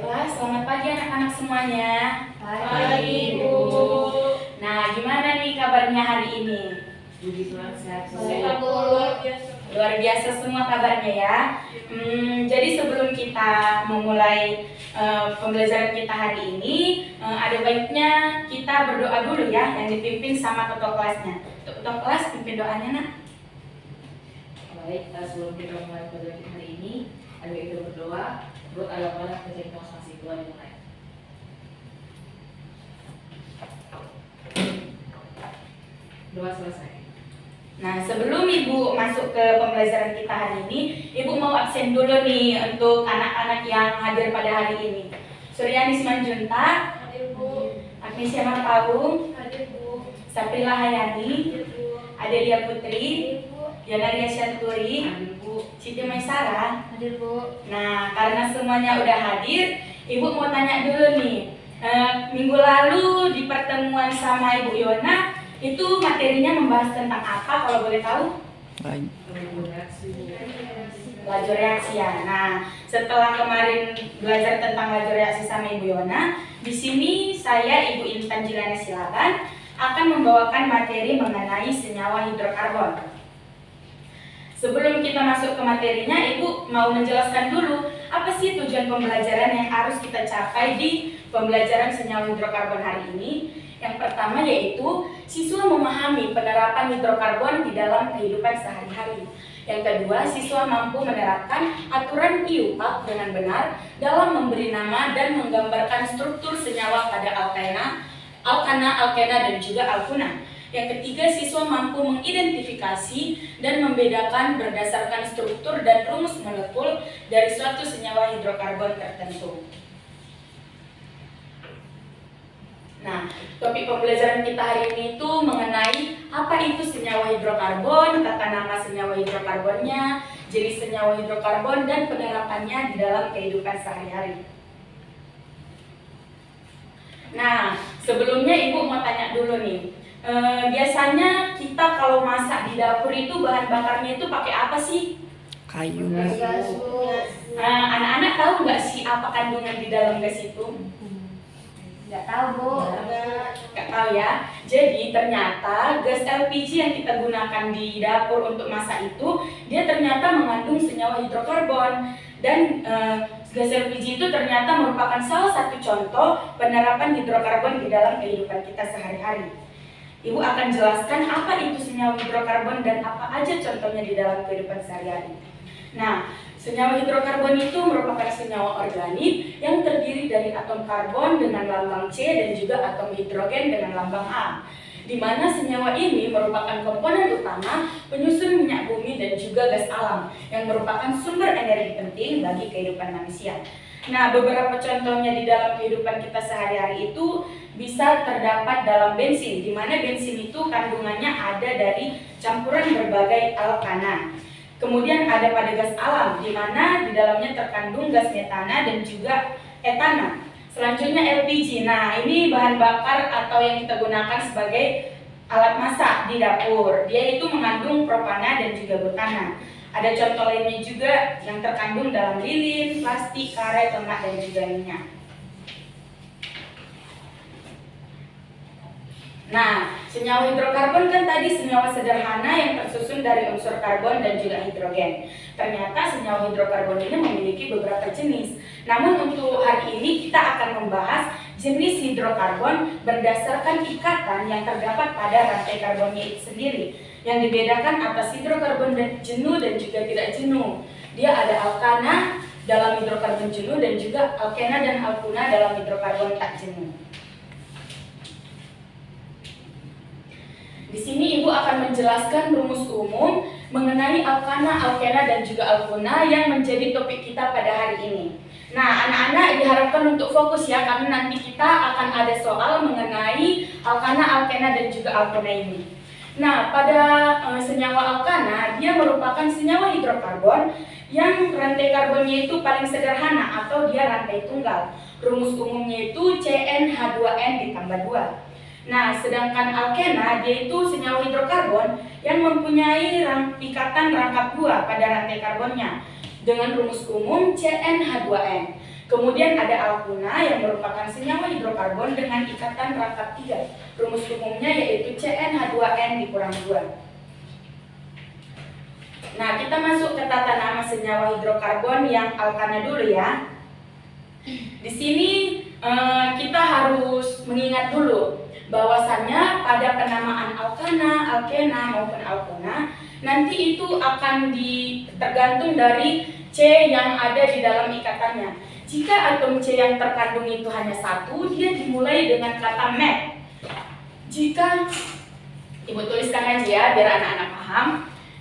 Baiklah, selamat pagi anak-anak semuanya. Pagi, Bu. Nah, gimana nih kabarnya hari ini? Puji Tuhan sehat. Sehat, Bu. Luar biasa semua kabarnya ya. Jadi sebelum kita memulai pembelajaran kita hari ini, ada baiknya kita berdoa dulu ya, yang dipimpin sama ketua kelasnya. Ketua kelas, pimpin doanya nak. Baik, sebelum kita mulai pembelajaran kita hari ini, ada kita berdoa. Menurut Allah terjadi konsentrasi Tuhan yang lain. Doa selesai. Nah, sebelum Ibu masuk ke pembelajaran kita hari ini, Ibu mau absen dulu nih untuk anak-anak yang hadir pada hari ini. Suryani Simanjuntak, Hadir, Bu. Agnesia Marpaung, Hadir, Bu. Saprila Hayani, Hadir, Bu. Adelia Putri, Hadir, Bu. Yanaria Syaturi, Ambil Bu. Siti Maisara. Hadir, Bu. Nah, karena semuanya udah hadir, Ibu mau tanya dulu nih. Minggu lalu di pertemuan sama Ibu Yona, itu materinya membahas tentang apa kalau boleh tahu? Laju reaksi ya. Nah, setelah kemarin belajar tentang laju reaksi sama Ibu Yona, di sini saya Ibu Intan Jilana Silaban akan membawakan materi mengenai senyawa hidrokarbon. Sebelum kita masuk ke materinya, Ibu mau menjelaskan dulu apa sih tujuan pembelajaran yang harus kita capai di pembelajaran senyawa hidrokarbon hari ini. Yang pertama yaitu siswa memahami penerapan hidrokarbon di dalam kehidupan sehari-hari. Yang kedua, siswa mampu menerapkan aturan IUPAC dengan benar dalam memberi nama dan menggambarkan struktur senyawa pada alkana, alkena, dan juga alkuna. Yang ketiga, siswa mampu mengidentifikasi dan membedakan berdasarkan struktur dan rumus molekul dari suatu senyawa hidrokarbon tertentu. Nah, topik pembelajaran kita hari ini itu mengenai apa itu senyawa hidrokarbon, tata nama senyawa hidrokarbonnya, jenis senyawa hidrokarbon, dan penerapannya di dalam kehidupan sehari-hari. Nah, sebelumnya Ibu mau tanya dulu nih. Biasanya kita kalau masak di dapur itu bahan bakarnya itu pakai apa sih? Kayu. Gas, Bu. Anak-anak tahu nggak sih apa kandungan di dalam gas itu? Nggak tahu, Bu. Nggak tahu ya. Jadi ternyata gas LPG yang kita gunakan di dapur untuk masak itu, dia ternyata mengandung senyawa hidrokarbon. Dan gas LPG itu ternyata merupakan salah satu contoh penerapan hidrokarbon di dalam kehidupan kita sehari-hari. Ibu akan jelaskan apa itu senyawa hidrokarbon dan apa aja contohnya di dalam kehidupan sehari-hari. Nah, senyawa hidrokarbon itu merupakan senyawa organik yang terdiri dari atom karbon dengan lambang C dan juga atom hidrogen dengan lambang A, di mana senyawa ini merupakan komponen utama penyusun minyak bumi dan juga gas alam yang merupakan sumber energi penting bagi kehidupan manusia. Nah, beberapa contohnya di dalam kehidupan kita sehari-hari itu bisa terdapat dalam bensin, di mana bensin itu kandungannya ada dari campuran berbagai alkana. Kemudian ada pada gas alam, di mana di dalamnya terkandung gas metana dan juga etana. Selanjutnya LPG. Nah, ini bahan bakar atau yang kita gunakan sebagai alat masak di dapur. Dia itu mengandung propana dan juga butana. Ada contoh lainnya juga yang terkandung dalam lilin, plastik, karet, lemak, dan juga minyak. Nah, senyawa hidrokarbon kan tadi senyawa sederhana yang tersusun dari unsur karbon dan juga hidrogen. Ternyata senyawa hidrokarbon ini memiliki beberapa jenis. Namun untuk hari ini kita akan membahas jenis hidrokarbon berdasarkan ikatan yang terdapat pada rantai karbonnya itu sendiri. Yang dibedakan atas hidrokarbon dan jenuh dan juga tidak jenuh. Dia ada alkana dalam hidrokarbon jenuh dan juga alkena dan alkuna dalam hidrokarbon tak jenuh. Di sini Ibu akan menjelaskan rumus umum mengenai alkana, alkena, dan juga alkuna yang menjadi topik kita pada hari ini. Nah, anak-anak diharapkan untuk fokus ya, karena nanti kita akan ada soal mengenai alkana, alkena, dan juga alkuna ini. Nah, pada senyawa alkana, dia merupakan senyawa hidrokarbon yang rantai karbonnya itu paling sederhana atau dia rantai tunggal. Rumus umumnya itu CnH2n ditambah 2. Nah, sedangkan alkena dia itu senyawa hidrokarbon yang mempunyai ikatan rangkap 2 pada rantai karbonnya dengan rumus umum CnH2n. Kemudian ada alkuna yang merupakan senyawa hidrokarbon dengan ikatan rangkap 3. Rumus umumnya yaitu CnH2n dikurang 2. Nah, kita masuk ke tata nama senyawa hidrokarbon yang alkana dulu ya. Di sini kita harus mengingat dulu bahwasannya pada penamaan alkana, alkena maupun alkona nanti itu akan tergantung dari C yang ada di dalam ikatannya. Jika atom C yang terkandung itu hanya 1, dia dimulai dengan kata met. Jika Ibu tuliskan aja ya biar anak-anak paham.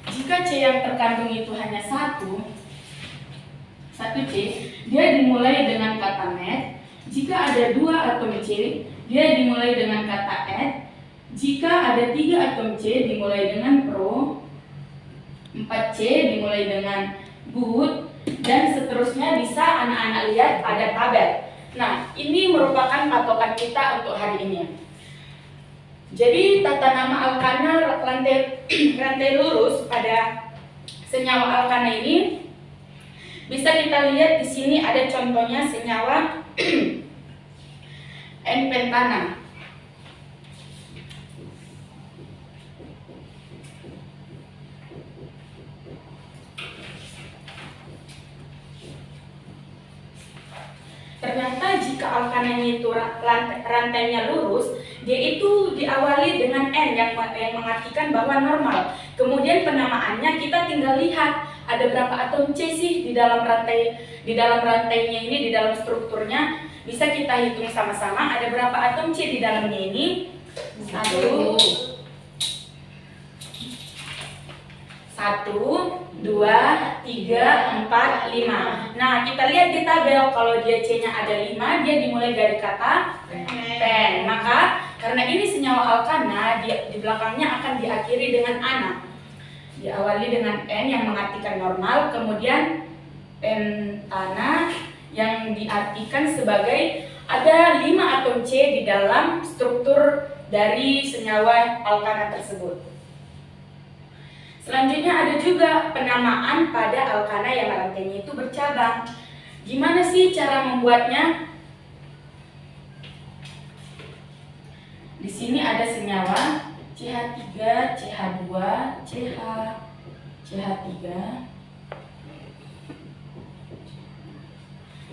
Jika C yang terkandung itu hanya 1 C, dia dimulai dengan kata met. Jika ada 2 atom C, dia dimulai dengan kata et. Jika ada 3 atom C, dimulai dengan pro. 4C dimulai dengan but, dan seterusnya bisa anak-anak lihat pada tabel. Nah, ini merupakan patokan kita untuk hari ini. Jadi tata nama alkana rantai lurus pada senyawa alkana ini bisa kita lihat di sini ada contohnya senyawa N-pentana. Ternyata jika alkananya itu rantainya lurus, dia itu diawali dengan N yang mengartikan bahwa normal. Kemudian penamaannya kita tinggal lihat ada berapa atom C sih di dalam rantainya ini, di dalam strukturnya. Bisa kita hitung sama-sama ada berapa atom C di dalamnya ini. 1, 2, 3, 4, 5. Nah, kita lihat di tabel kalau dia C-nya ada 5, dia dimulai dari kata pen. Maka karena ini senyawa alkana, di belakangnya akan diakhiri dengan ana. Diawali dengan N yang mengartikan normal, kemudian pentana yang diartikan sebagai ada 5 atom C di dalam struktur dari senyawa alkana tersebut. Selanjutnya ada juga penamaan pada alkana yang rantainya itu bercabang. Gimana sih cara membuatnya? Di sini ada senyawa CH3, CH2, CH, CH3.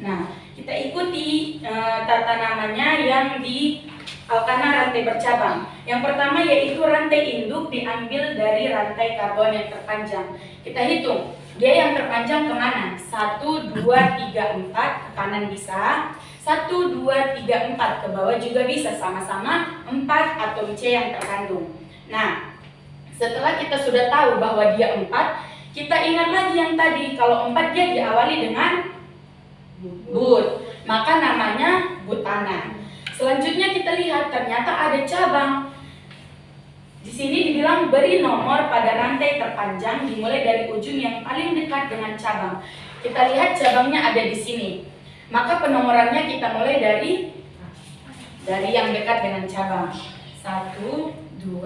Nah, kita ikuti tata namanya yang di alkana rantai bercabang. Yang pertama yaitu rantai induk diambil dari rantai karbon yang terpanjang. Kita hitung, dia yang terpanjang kemana? 1, 2, 3, 4 ke kanan bisa. 1, 2, 3, 4 ke bawah juga bisa, sama-sama 4 atom C yang terkandung. Nah, setelah kita sudah tahu bahwa dia 4, kita ingat lagi yang tadi, kalau 4 dia diawali dengan but, maka namanya butana. Selanjutnya kita lihat ternyata ada cabang. Di sini dibilang beri nomor pada rantai terpanjang dimulai dari ujung yang paling dekat dengan cabang. Kita lihat cabangnya ada di sini. Maka penomorannya kita mulai dari yang dekat dengan cabang. 1, 2,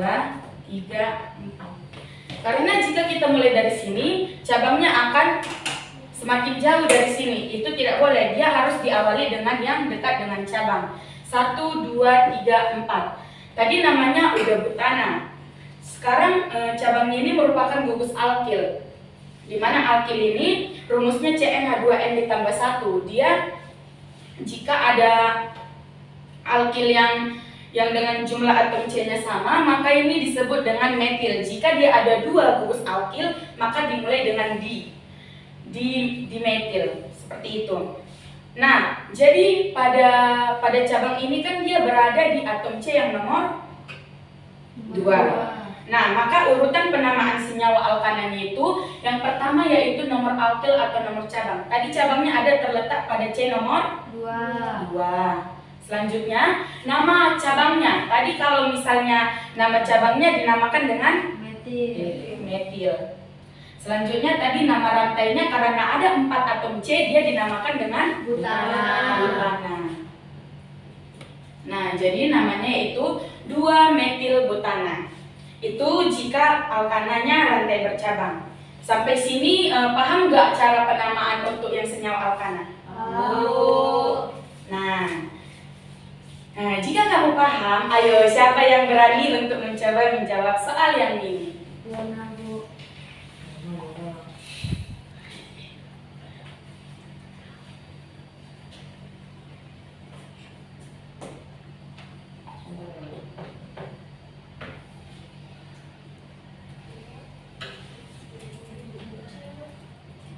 3, 4. Karena jika kita mulai dari sini, cabangnya akan semakin jauh dari sini. Itu tidak boleh. Dia harus diawali dengan yang dekat dengan cabang. 1, 2, 3, 4. Tadi namanya udah butana. Sekarang cabangnya ini merupakan gugus alkil. Di mana alkil ini rumusnya CnH2n ditambah 1. Dia jika ada alkil yang dengan jumlah atom C-nya sama, maka ini disebut dengan metil. Jika dia ada 2 gugus alkil, maka dimulai dengan di metil. Seperti itu. Nah, jadi pada cabang ini kan dia berada di atom C yang nomor 2. Nah, maka urutan penamaan senyawa alkananya itu yang pertama yaitu nomor alkil atau nomor cabang. Tadi cabangnya ada terletak pada C nomor 2. Selanjutnya, nama cabangnya. Tadi kalau misalnya nama cabangnya dinamakan dengan metil. Selanjutnya tadi nama rantainya karena ada 4 atom C, dia dinamakan dengan butana. Nah, jadi namanya itu 2-metil butana. Itu jika alkananya rantai bercabang. Sampai sini paham nggak cara penamaan untuk yang senyawa alkana? kamu paham, ayo siapa yang berani untuk mencoba menjawab soal yang ini? Warna Bu.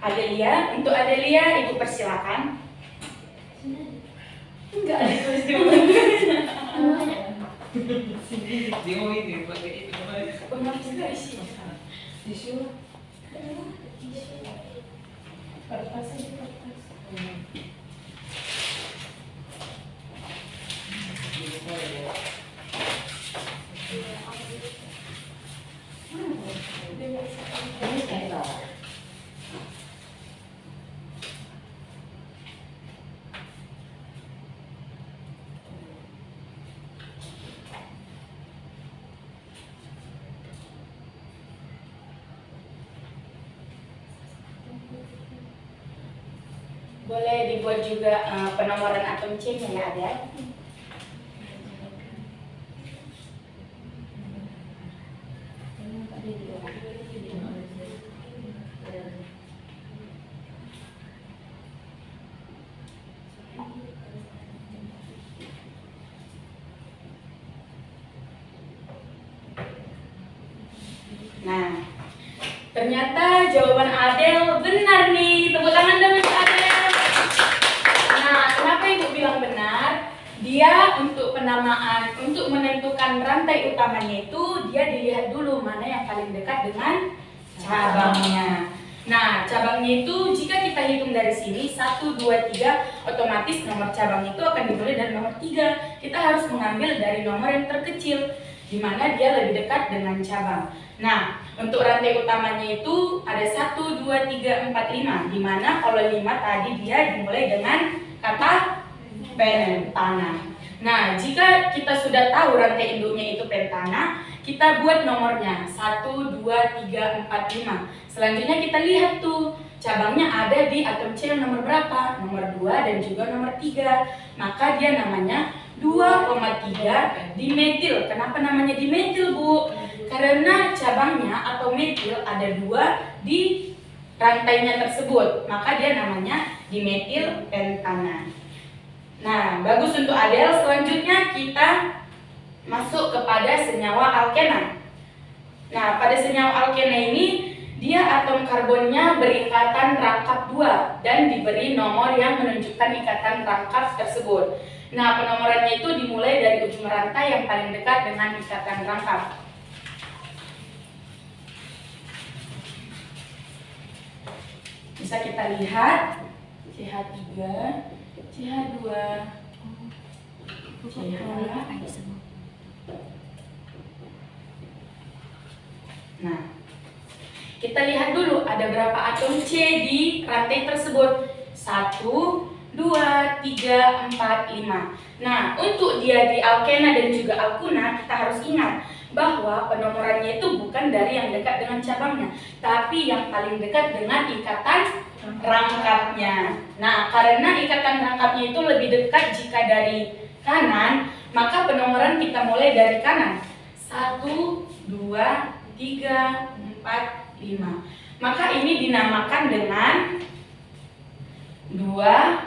Adelia, untuk Adelia ibu persilakan. Enggak ditulis di buku. Dia mau ini pakai itu kemarin. Oh, maaf juga isi. Tisu. Kertas aja kertas. Ini saya. Boleh dibuat juga penomoran atom C-nya ya, ada. Nah, ternyata jawaban Adel benar nih. Tepuk tangan dong untuk Adel. Nah, kenapa ibu bilang benar? Dia untuk penamaan, untuk menentukan rantai utamanya itu dia dilihat dulu mana yang paling dekat dengan cabangnya. Nah, cabangnya itu jika kita hitung dari sini 1, 2, 3, otomatis nomor cabang itu akan dimulai dari nomor 3. Kita harus mengambil dari nomor yang terkecil, di mana dia lebih dekat dengan cabang. Nah, untuk rantai utamanya itu ada 1, 2, 3, 4, 5, di mana kalau 5 tadi dia dimulai dengan kata pentana. Nah, jika kita sudah tahu rantai induknya itu pentana, kita buat nomornya 1, 2, 3, 4, 5. Selanjutnya kita lihat tuh cabangnya ada di atom C yang nomor berapa? Nomor 2 dan juga nomor 3. Maka dia namanya 2,3 dimetil. Kenapa namanya dimetil, Bu? Karena cabangnya atau metil ada 2 di rantainya tersebut, maka dia namanya dimetil pentana. Nah, bagus untuk Adel. Selanjutnya kita masuk kepada senyawa alkena. Nah, pada senyawa alkena ini dia atom karbonnya berikatan rangkap 2 dan diberi nomor yang menunjukkan ikatan rangkap tersebut. Nah, penomorannya itu dimulai dari ujung rantai yang paling dekat dengan ikatan rangkap. Bisa kita lihat CH3, CH2, CH. Nah, kita lihat dulu ada berapa atom C di rantai tersebut. 1, 2, 3, 4, 5. Nah, untuk dia di alkena dan juga alkuna, kita harus ingat bahwa penomorannya itu bukan dari yang dekat dengan cabangnya, tapi yang paling dekat dengan ikatan rangkapnya. Nah, karena ikatan rangkapnya itu lebih dekat jika dari kanan, maka penomoran kita mulai dari kanan. 1, 2, 3, 4, 5. Maka ini dinamakan dengan 2.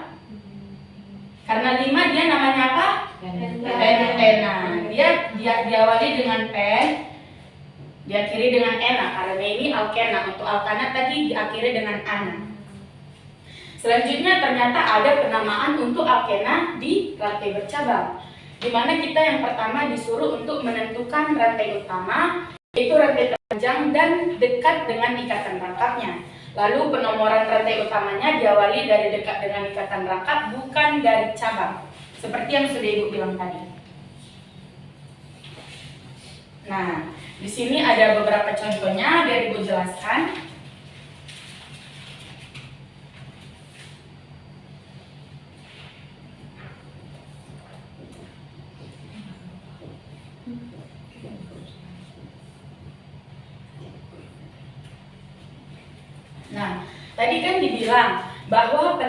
Karena 5 dia namanya apa? Pentena. Dia diawali dengan pen, diakhiri dengan ena. Karena ini alkena. Untuk alkana tadi diakhiri dengan ana. Selanjutnya ternyata ada penamaan untuk alkena di rantai bercabang, di mana kita yang pertama disuruh untuk menentukan rantai utama, yaitu rantai terpanjang dan dekat dengan ikatan rangkapnya. Lalu penomoran rantai utamanya diawali dari dekat dengan ikatan rangkap, bukan dari cabang, seperti yang sudah Ibu bilang tadi. Nah, di sini ada beberapa contohnya biar Ibu jelaskan. Nah, tadi kan dibilang bahwa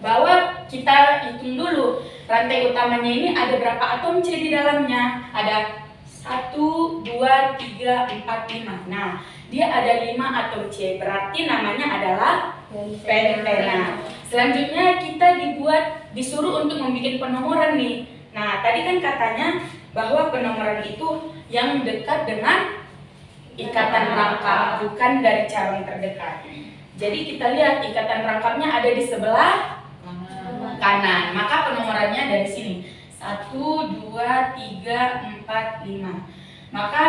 bahwa kita hitung dulu rantai utamanya ini ada berapa atom C di dalamnya. Ada 1, 2, 3, 4, 5. Nah, dia ada 5 atom C, berarti namanya adalah pentena. Selanjutnya kita disuruh untuk membuat penomoran nih. Nah, tadi kan katanya bahwa penomoran itu yang dekat dengan ikatan rangkap, bukan dari cabang terdekat. Jadi kita lihat ikatan rangkapnya ada di sebelah kanan. Maka penomorannya dari sini. 1, 2, 3, 4, 5. Maka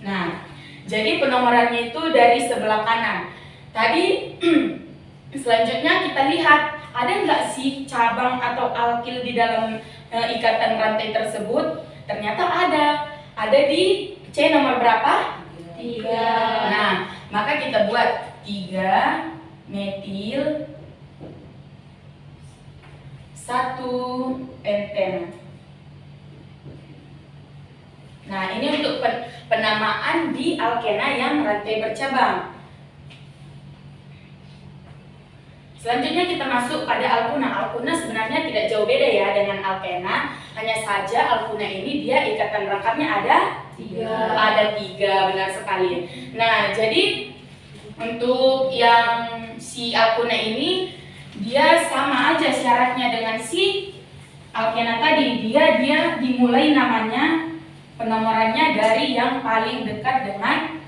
Nah, jadi penomorannya itu dari sebelah kanan. Tadi selanjutnya kita lihat ada nggak sih cabang atau alkil di dalam ikatan rantai tersebut? Ternyata ada di C nomor berapa? 3. Nah, maka kita buat 3 metil 1 pentena. Nah, ini untuk penamaan di alkena yang rantai bercabang. Selanjutnya kita masuk pada alkuna. Alkuna sebenarnya tidak jauh beda ya dengan alkena. Hanya saja alkuna ini dia ikatan rangkapnya ada 3. Ada 3, benar sekali. Nah, jadi untuk yang si alkuna ini dia sama aja syaratnya dengan si alkena tadi. Dia dimulai namanya penomorannya dari yang paling dekat dengan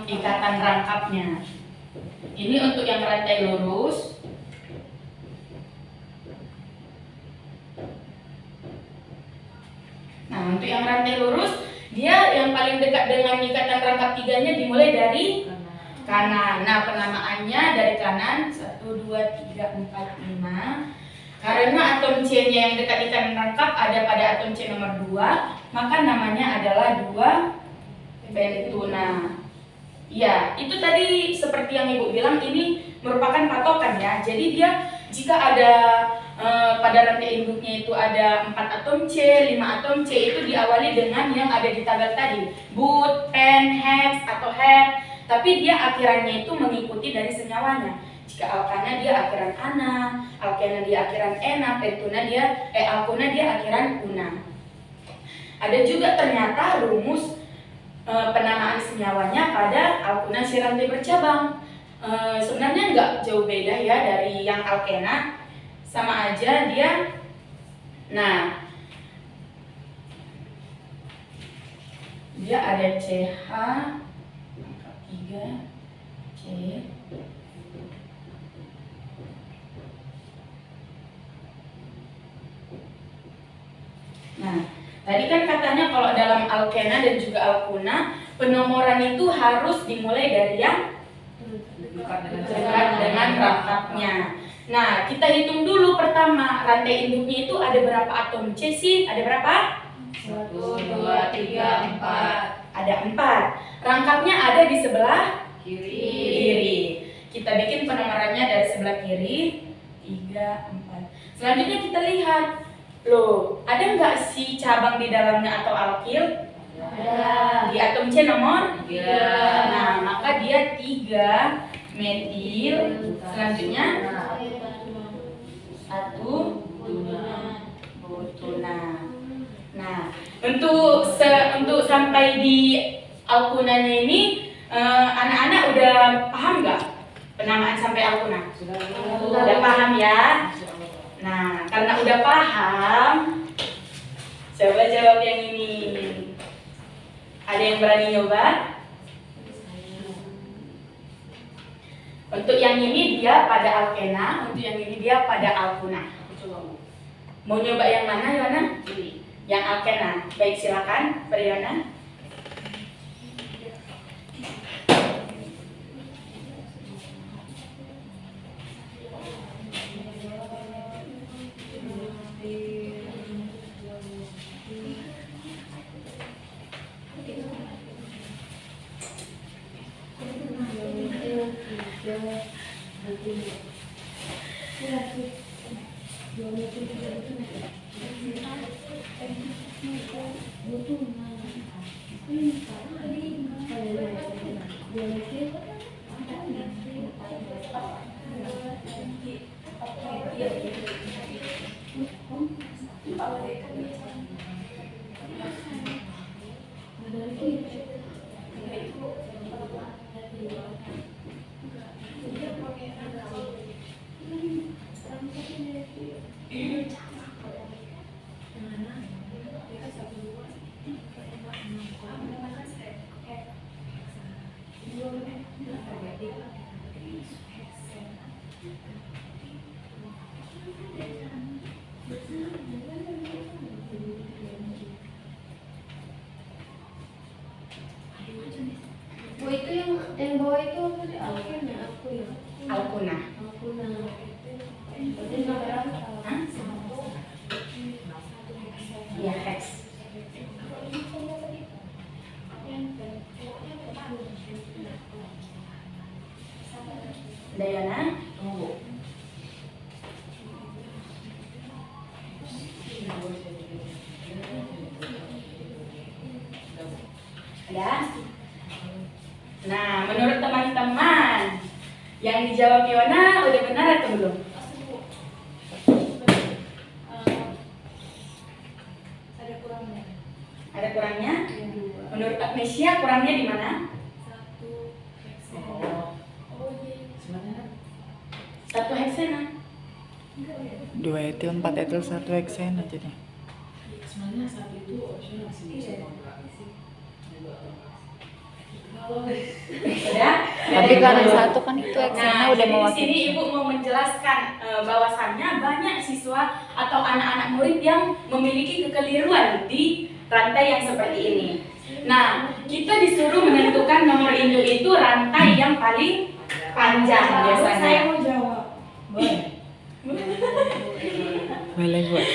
ikatan rangkapnya. Ini untuk yang rantai lurus. Nah, untuk yang rantai lurus, dia yang paling dekat dengan ikatan rangkap 3-nya dimulai dari kanan. Nah, penamaannya dari kanan 1, 2, 3, 4, 5. Karena atom C-nya yang dekat ikatan rangkap ada pada atom C nomor 2, maka namanya adalah 2 pentuna. Ya, itu tadi seperti yang Ibu bilang, ini merupakan patokan ya. Jadi dia jika ada pada rantai induknya itu ada 4 atom C, 5 atom C, itu diawali dengan yang ada di tabel tadi, but, pen, hex atau hep. Tapi dia akhirannya itu mengikuti dari senyawanya. Jika alkana dia akhiran ana, alkena dia akhiran ena, pentuna dia alkuna dia akhiran una. Ada juga ternyata rumus penamaan senyawanya pada alkuna si rantai bercabang. Sebenarnya nggak jauh beda ya dari yang alkena, sama aja dia. Nah, dia ada CH 3 C. Nah, tadi kan katanya kalau dalam alkena dan juga alkuna penomoran itu harus dimulai dari yang dekat dengan rangkapnya. Nah, kita hitung dulu pertama, rantai induknya itu ada berapa atom C sih? Ada berapa? 1, 2, 3, 4. Ada 4. Rangkapnya ada di sebelah Kiri. Kita bikin penomorannya dari sebelah kiri 3, 4. Selanjutnya kita lihat, loh, ada nggak sih cabang di dalamnya atau alkil? Ada. Di atom C nomor 3. Nah, maka dia 3 metil. Selanjutnya 1 butuna. Nah, untuk sampai di alkunanya ini, anak-anak udah paham nggak penamaan sampai alkuna? Udah paham ya? Nah, karena udah paham, coba jawab yang ini. Ada yang berani nyoba? Untuk yang ini dia pada alkena, untuk yang ini dia pada alkuna. Mau nyoba yang mana, Yohana? Yang alkena. Baik, silakan, Briana. Bu itu yang bawah itu apa sih? Alkuna, aku ya. Alkuna. Alkuna. Berarti nomor berapa? Hah? Iya, hex. Dayana, Tunggu. ada? Nah, menurut teman-teman yang dijawab Yona udah benar atau belum? Ada kurangnya. Ada kurangnya? Menurut Agnesia kurangnya di mana? Sebenarnya Satu heksena. 2 etil, 4 etil, 1 heksen aja deh. sebenarnya saat itu opsional sih bisa kontrak sih. Udah? Tapi karena satu kan itu heksena Nah, udah jadi di mewakili. sini Ibu mau menjelaskan bahwasannya banyak siswa atau anak-anak murid yang memiliki kekeliruan di rantai yang seperti ini. Nah, kita disuruh menentukan nomor induk itu rantai yang paling panjang biasanya. Saya mau jawab. Boleh buat.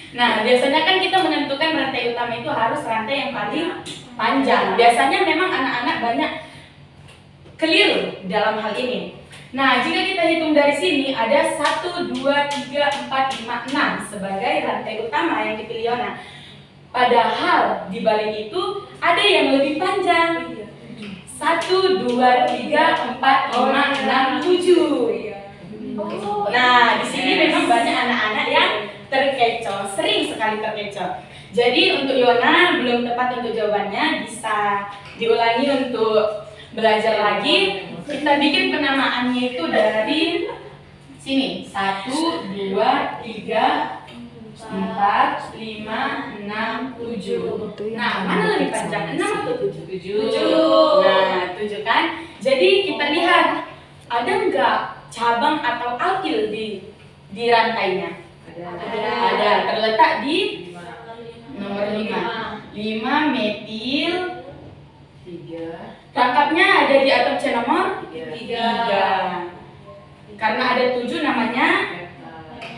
Nah, biasanya kan kita menentukan rantai utama itu harus rantai yang paling panjang. Biasanya memang anak-anak banyak keliru dalam hal ini. Nah, jika kita hitung dari sini ada 1, 2, 3, 4, 5, 6 sebagai rantai utama yang dipilih Yona. Padahal di balik itu ada yang lebih panjang. 1, 2, 3, 4, 5, 6, 7. Nah, di sini memang banyak anak-anak yang terkecoh, sering sekali terkecoh. Jadi untuk Yona belum tepat untuk jawabannya, bisa diulangi untuk belajar lagi. Kita bikin penamaannya itu dari sini. 1, 2, 3, 4, 5, 6, 7. Nah, mana lebih panjang? 6 atau 7? 7. Nah, 7 kan? Jadi kita lihat ada nggak cabang atau alkil di rantainya? Ada. Terletak di nomor 5. 5 metil 3. rangkapnya ada di atom C nomor 3. 3. Karena ada 7 namanya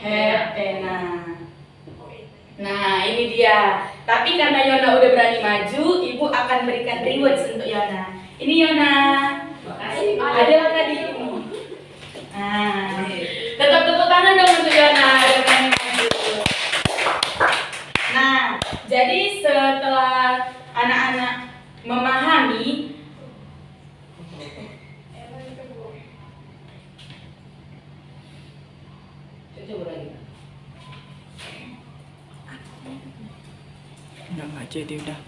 heptena. Nah, ini dia. Tapi karena Yona udah berani maju, Ibu akan berikan rewards untuk Yona. Ini Yona. Makasih. Ada tadi. Nah, tetap tepuk tangan dong untuk Yona. Udah berani maju. Nah, jadi setelah anak-anak memahami Coba lagi. Enggak jadi udah.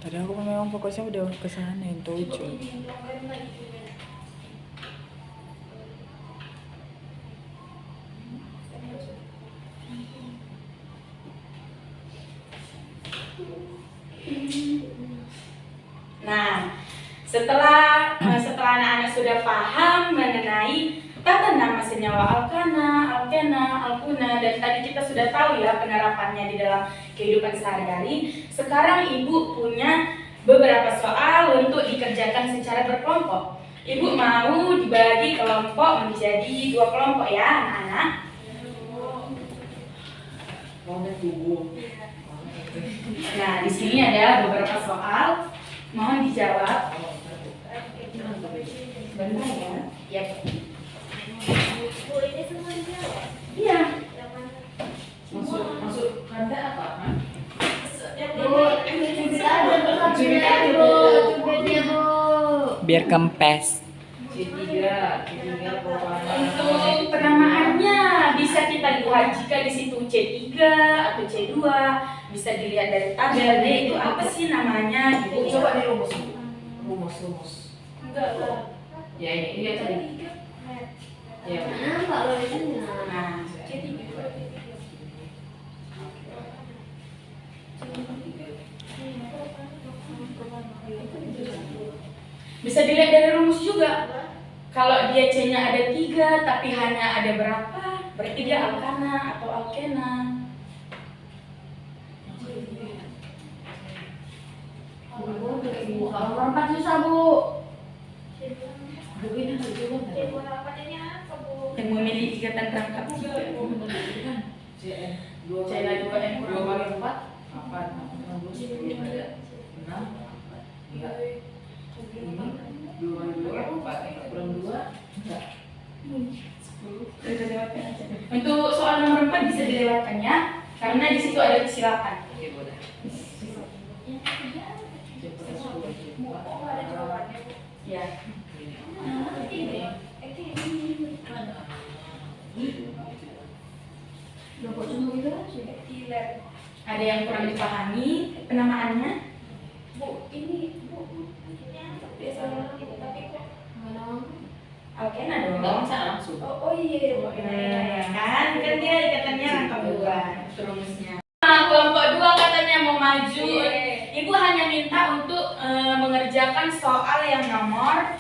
Tadi aku memang fokusnya udah ke sana yang 7. Nah, setelah anak-anak sudah paham mengenai tata nama senyawa alkana, alkena, alkuna, dan tadi kita sudah tahu ya penerapannya di dalam kehidupan sehari-hari. Sekarang Ibu punya beberapa soal untuk dikerjakan secara berkelompok. Ibu mau dibagi kelompok menjadi 2 kelompok ya anak-anak. Nah, di sini ada beberapa soal. Mohon dijawab. Sebentar ya. Yap. Bu, ini semua dijawab. Iya. Masuk kanda apa? Hah? biar kempes. C3 perubahan. Untuk penamaannya bisa kita lihat jika di situ C3 atau C2 bisa dilihat dari tabel deh itu apa sih namanya Bu, gitu. coba di rumus. Enggak lah. Ya ini tadi. Ya. Kenapa lo di sana? Nah, C3. Bisa dilihat dari rumus juga. Kalau dia C-nya ada 3 tapi hanya ada berapa, berarti dia alkana atau alkena. Kalau nomor 4 susah, Bu. Bu ini harus coba enggak? Yang memilih ikatan rangkap juga. CN China 2N 2 kali 4 8 6 6 ini 2 kali 2 4 kurang 2 enggak. Untuk soal nomor 4 bisa dilewatkan ya, karena di situ ada kesilapan. Oke, boleh. Ya. Ada yang kurang dipahami penamaannya? Alkena dong. Enggak bisa langsung. Kan dia ikatannya rangkap 2 rumusnya. Kelompok 2 katanya mau maju. Ibu hanya minta untuk mengerjakan soal yang nomor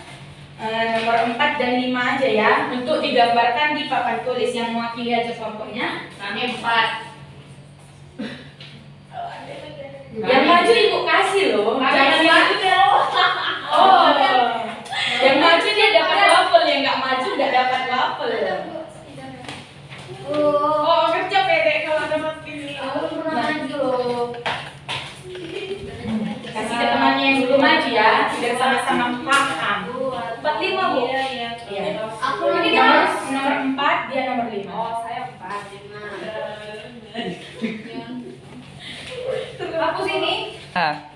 4 dan 5 aja ya, untuk digambarkan di papan tulis yang mewakili aja kelompoknya. Kami 4. Yang maju ibu kasih loh. Jangan Kami maju ya. Oh, yang maju dia dapat waffle, yang nggak maju nggak dapat waffle. Oh, kerja pede kalau dapat ini. Kasih ke temannya yang belum maju ya, biar sama-sama paham. 45 Bu. Iya. Aku Ini lagi nomor 4, dia nomor 5. Oh, saya 4. Hapus ini. Ah.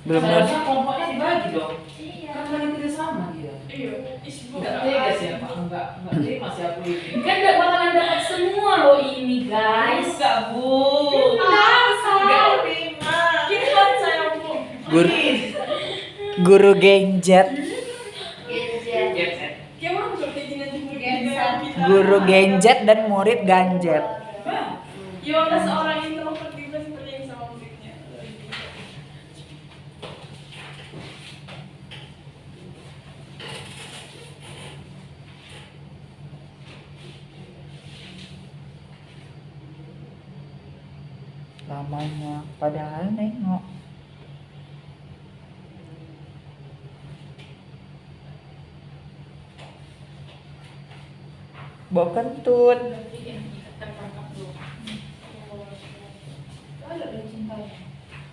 Belum Seharusnya kelompoknya dibagi dong. Iya. Kan kalian kerja sama dia. Iya. Enggak tega sih ya, Pak. Enggak terima sih aku ini. Kan nggak bakalan dapat semua loh ini guys. Enggak, Bu. Enggak terima. Kirim saya Bu. guru genjet. Genset. Gimana kalau kayak gini Guru genjet dan murid ganjet. Yoga seorang introvert juga seperti yang sama musiknya. Lamanya padahal nengok. Bawa kentut.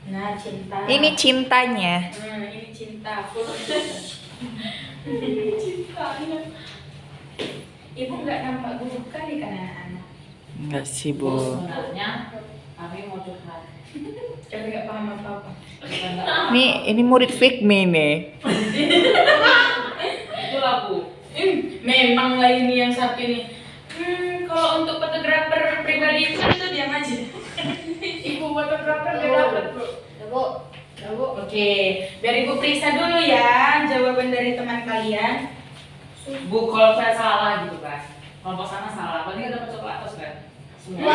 Nah, cinta. Ini cintanya. Ini cinta. Ini cintanya. Ibu nggak nampak buruk kali kan anak-anak? Enggak sih, Bu, Bu. sebenarnya kami mau curhat. Tapi nggak paham apa-apa. Bukan nggak paham. Ini murid Fikmi nih. Itulah, Bu. Memang lah ini yang satu ini. Kalau untuk fotografer pribadi itu diam aja. Ibu fotografer nggak dapat Bu. Oke, biar Ibu periksa dulu ya jawaban dari teman kalian. Bu, kalau saya salah gitu kan. Kelompok sana salah, berarti kan dapat coklat kan? Semua.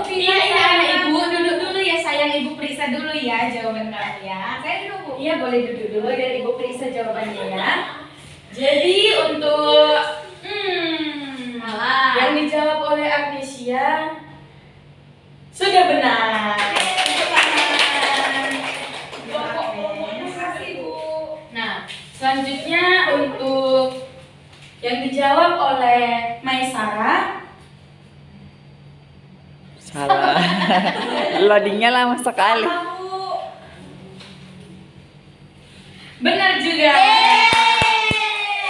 Iya, anak Ibu duduk dulu ya sayang, Ibu periksa dulu ya jawaban kalian. Saya duduk Bu. Iya boleh duduk dulu biar Ibu periksa jawabannya ya. Jadi untuk yang dijawab oleh Agnesia sudah benar. Nah, selanjutnya untuk yang dijawab oleh Maisara. Salah. Loadingnya lama sekali. Benar juga.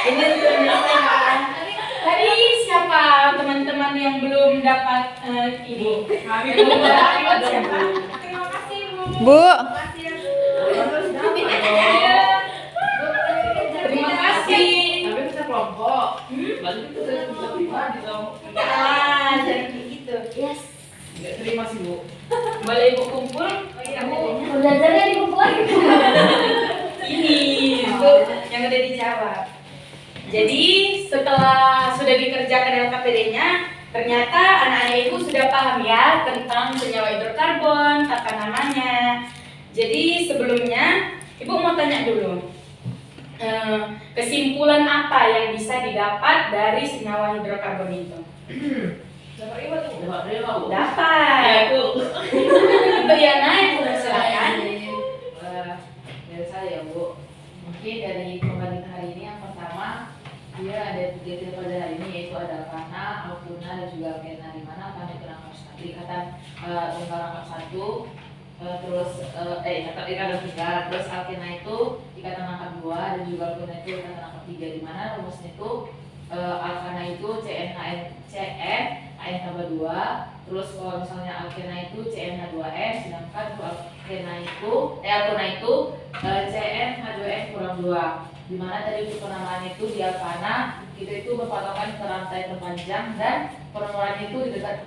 Ini sudah menyelesaikan. Tadi siapa teman-teman yang belum dapat ini? Belum dapat siapa? Terima kasih Bu. Bu, Terima kasih ya Bu. Terima kasih. Tapi kita kelompok. Lalu itu saya bisa pribadi dong. Ah, jangan begitu. Yes. Nggak terima sih Bu. Boleh ibu kumpul? Oh iya, Bu. Belajarnya dikumpulkan. Ini itu yang udah dijawab. Jadi setelah sudah dikerjakan LKPD-nya, ternyata anak-anak ibu sudah paham ya tentang senyawa hidrokarbon, tata namanya. Jadi sebelumnya ibu mau tanya dulu, kesimpulan apa yang bisa didapat dari senyawa hidrokarbon itu? Dapat lima Bu. Dapat. Untuk Yana ibu silakan. Dari saya ya Bu. Mungkin dari pembanding hari ini yang pertama dia ada 3 tipe pada hari ini, yaitu ada alkana, alkuna, dan juga alkena, di mana alkana itu ikatan tunggal rangkap 1, terus ikatan tunggal, terus alkena itu ikatan rangkap 2, dan juga alkuna itu ikatan rangkap 3, di mana rumusnya itu alkana itu CN tambah 2, terus kalau misalnya alkena itu CNH2N, sedangkan alkena itu alkuna itu CNH2N kurang 2. Dimana tadi untuk penamaan itu di alkana kita itu berpatokan ke rantai terpanjang dan penemuan itu di dekat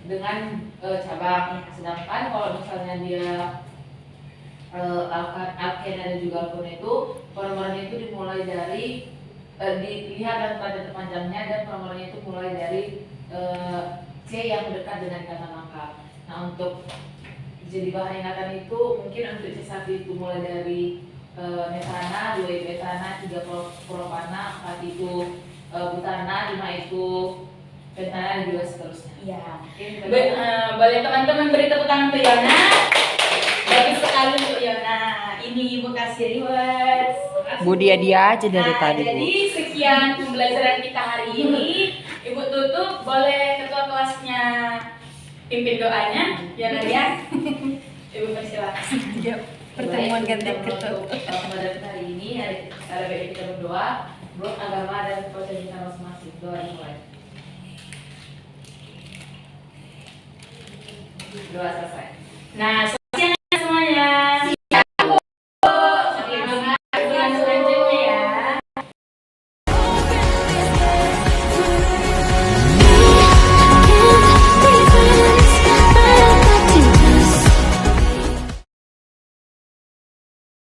dengan cabang. Sedangkan kalau misalnya dia alkena dan juga alkuna itu penemuan itu dimulai dari dilihat dan rantai terpanjangnya, dan penemuannya itu mulai dari C yang dekat dengan ikatan lengkap. Nah, untuk jadi bahan ingatan itu mungkin untuk C1 itu mulai dari metana, 2 itu etana, 3 propana, 4 itu butana, 5 itu pentana, dan juga seterusnya. Iya. Mungkin Boleh teman-teman beri tepuk tangan untuk Yana. Bagus sekali untuk Yana. Ini ibu kasih reward. Bu dia aja dari tadi Bu. Jadi sekian pembelajaran kita hari ini. Ibu tutup, boleh ketua kelasnya pimpin doanya, Yana ya. Ibu persilakan. Pertemuan ganti untuk pembelajaran hari ini ada baiknya kita berdoa, menurut agama dan kepercayaan kita masing-masing. Doa dimulai. Doa selesai. Nah,